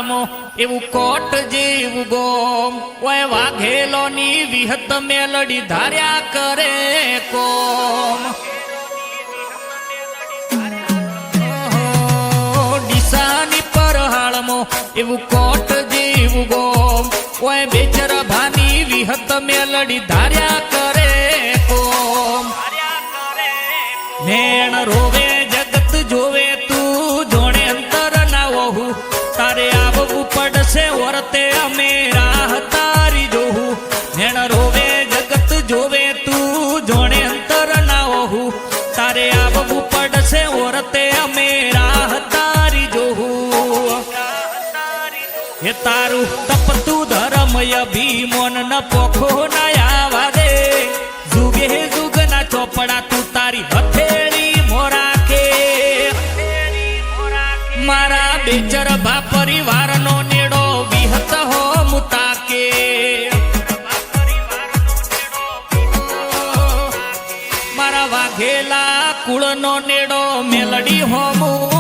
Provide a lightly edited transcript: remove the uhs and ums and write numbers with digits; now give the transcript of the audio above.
પરહાળમાં એવું કોટ જેવું ગોમ ઓય વાઘેલોની વિહત મેલડી ધાર્યા કરે કોમ ડીસાની પરહાળમાં એવું કોટ જેવું ગોમ ઓય બેચર ભાની વિહત મેલડી ધાર્યા કરે કોમ નેણ રોવે જગત જોવે તું જોણે અંતર ના વહુ તારે આવવું પડશે વર્તે અમે રાહ તારી જોહું નેણ રોવે જગત જોવે તું જોણે અંતર ના વહુ તારે આવવું પડશે વર્તે અમે રાહ તારી જોહું હે તારું તપતું ધર્મ અભિમન ન પોખો ના આવા દે જુગે જુગના ચોપડા તું તારી હથેળી મોરાખે મારા બેચર ભા પરિવારનો નેડો વિહત હો મુતાકે મારા વાઘેલા કુળનો નેડો મેલડી હોમું